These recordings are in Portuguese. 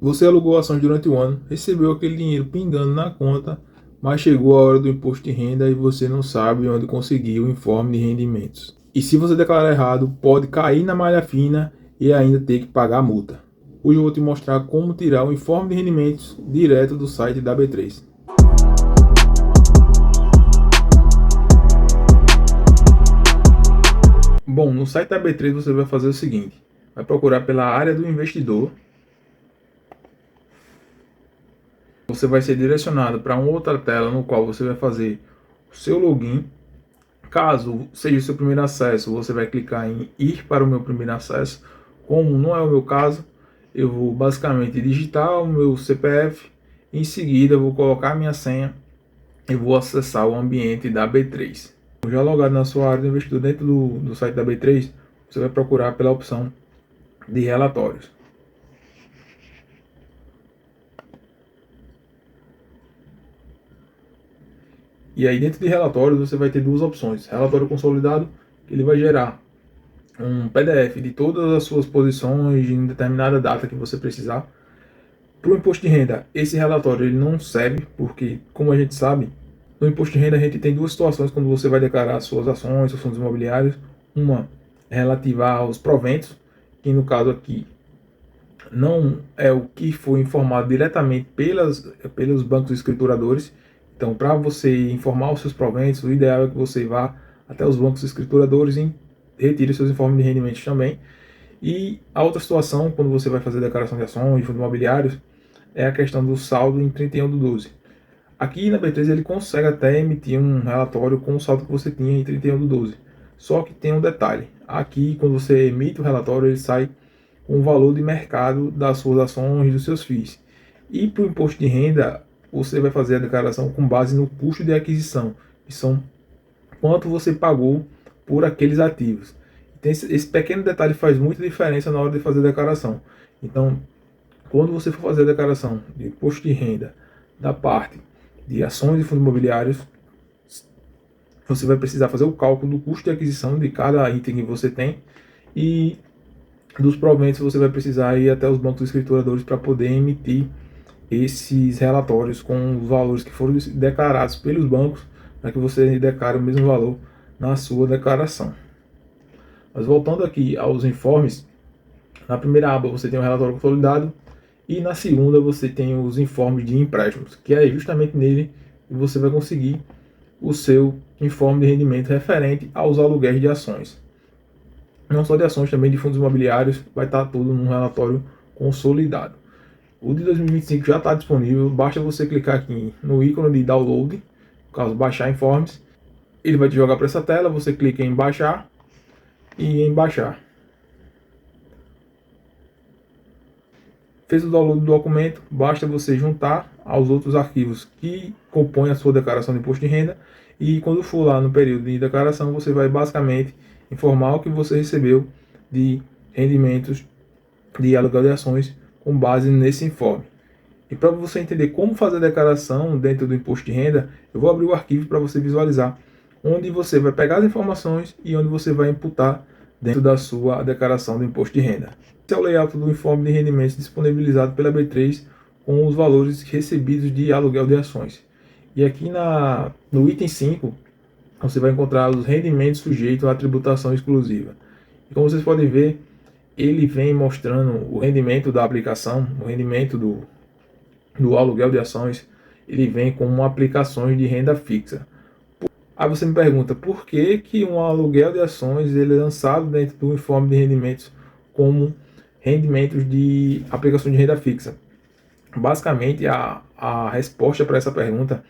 Você alugou ações durante o ano, recebeu aquele dinheiro pingando na conta, mas chegou a hora do imposto de renda e você não sabe onde conseguir o informe de rendimentos. E se você declarar errado, pode cair na malha fina e ainda ter que pagar a multa. Hoje eu vou te mostrar como tirar o informe de rendimentos direto do site da B3. Bom, no site da B3 você vai fazer o seguinte: vai procurar pela área do investidor. Você vai ser direcionado para uma outra tela no qual você vai fazer o seu login. Caso seja o seu primeiro acesso, você vai clicar em ir para o meu primeiro acesso. Como não é o meu caso, eu vou basicamente digitar o meu CPF, em seguida eu vou colocar a minha senha e vou acessar o ambiente da B3. Já logado na sua área do investidor dentro do site da B3, você vai procurar pela opção de relatórios. E aí dentro de relatórios você vai ter duas opções: relatório consolidado, que ele vai gerar um PDF de todas as suas posições em determinada data que você precisar. Para o imposto de renda, esse relatório ele não serve, porque, como a gente sabe, no imposto de renda a gente tem duas situações quando você vai declarar suas ações, seus fundos imobiliários. Uma relativa aos proventos, que no caso aqui não é o que foi informado diretamente pelos bancos escrituradores. Então, para você informar os seus proventos, o ideal é que você vá até os bancos escrituradores e retire seus informes de rendimentos também. E a outra situação, quando você vai fazer a declaração de ações, de fundos imobiliários, é a questão do saldo em 31/12. Aqui na B3 ele consegue até emitir um relatório com o saldo que você tinha em 31/12. Só que tem um detalhe: aqui, quando você emite o relatório, ele sai com o valor de mercado das suas ações e dos seus FIIs. E para o imposto de renda, você vai fazer a declaração com base no custo de aquisição, que são quanto você pagou por aqueles ativos. Esse pequeno detalhe faz muita diferença na hora de fazer a declaração. Então, quando você for fazer a declaração de imposto de renda da parte de ações e fundos imobiliários, você vai precisar fazer o cálculo do custo de aquisição de cada item que você tem, e dos proventos você vai precisar ir até os bancos escrituradores para poder emitir esses relatórios com os valores que foram declarados pelos bancos, para que você declare o mesmo valor na sua declaração. Mas voltando aqui aos informes, na primeira aba você tem o relatório consolidado e na segunda você tem os informes de empréstimos, que é justamente nele que você vai conseguir o seu informe de rendimento referente aos aluguéis de ações. Não só de ações, também de fundos imobiliários, vai estar tudo num relatório consolidado. O de 2025 já está disponível, basta você clicar aqui no ícone de download, no caso baixar informes, ele vai te jogar para essa tela, você clica em baixar e em baixar. Fez o download do documento, basta você juntar aos outros arquivos que compõem a sua declaração de imposto de renda, e quando for lá no período de declaração, você vai basicamente informar o que você recebeu de rendimentos de aluguel de ações com base nesse informe. E para você entender como fazer a declaração dentro do imposto de renda, eu vou abrir o arquivo para você visualizar onde você vai pegar as informações e onde você vai imputar dentro da sua declaração do imposto de renda. Esse é o layout do informe de rendimentos disponibilizado pela B3 com os valores recebidos de aluguel de ações. E aqui no item 5, você vai encontrar os rendimentos sujeitos à tributação exclusiva. E como vocês podem ver, ele vem mostrando o rendimento da aplicação, o rendimento do aluguel de ações, ele vem com aplicações de renda fixa. Aí você me pergunta, por que um aluguel de ações ele é lançado dentro do informe de rendimentos como rendimentos de aplicação de renda fixa? Basicamente, a resposta para essa pergunta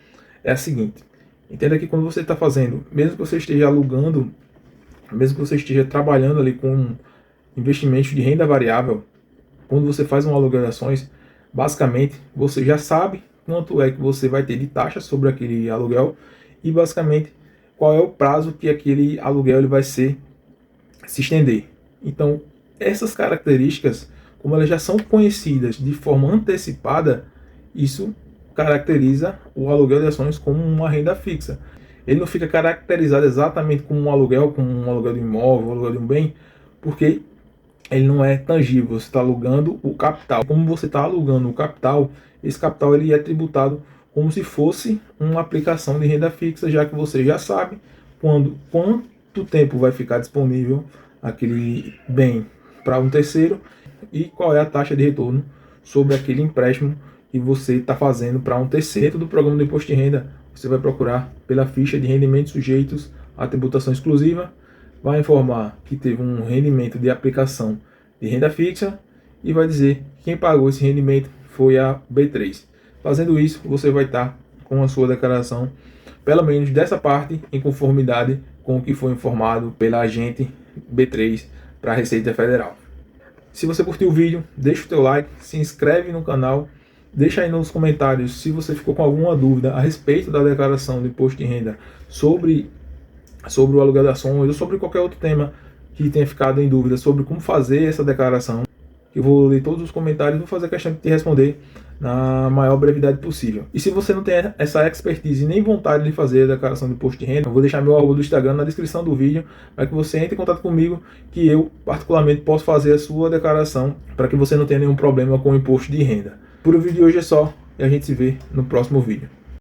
é a seguinte: entenda que quando você está fazendo, mesmo que você esteja alugando, mesmo que você esteja trabalhando ali com investimentos de renda variável, quando você faz um aluguel de ações, basicamente você já sabe quanto é que você vai ter de taxa sobre aquele aluguel e basicamente qual é o prazo que aquele aluguel ele vai se estender. Então, essas características, como elas já são conhecidas de forma antecipada, isso caracteriza o aluguel de ações como uma renda fixa. Ele não fica caracterizado exatamente como um aluguel de imóvel, um aluguel de um bem, porque ele não é tangível, você está alugando o capital. Como você está alugando o capital, esse capital ele é tributado como se fosse uma aplicação de renda fixa, já que você já sabe quanto tempo vai ficar disponível aquele bem para um terceiro e qual é a taxa de retorno sobre aquele empréstimo que você está fazendo para um terceiro. Do programa do imposto de renda, você vai procurar pela ficha de rendimentos sujeitos à tributação exclusiva, vai informar que teve um rendimento de aplicação de renda fixa e vai dizer que quem pagou esse rendimento foi a B3. Fazendo isso, você vai estar com a sua declaração, pelo menos dessa parte, em conformidade com o que foi informado pela agente B3 para a Receita Federal. Se você curtiu o vídeo, deixa o teu like, se inscreve no canal, deixa aí nos comentários se você ficou com alguma dúvida a respeito da declaração do imposto de renda sobre o aluguel de ações ou sobre qualquer outro tema que tenha ficado em dúvida sobre como fazer essa declaração. Eu vou ler todos os comentários e vou fazer questão de te responder na maior brevidade possível. E se você não tem essa expertise e nem vontade de fazer a declaração de imposto de renda, eu vou deixar meu arroba do Instagram na descrição do vídeo para que você entre em contato comigo, que eu particularmente posso fazer a sua declaração para que você não tenha nenhum problema com o imposto de renda. Por o vídeo de hoje é só e a gente se vê no próximo vídeo.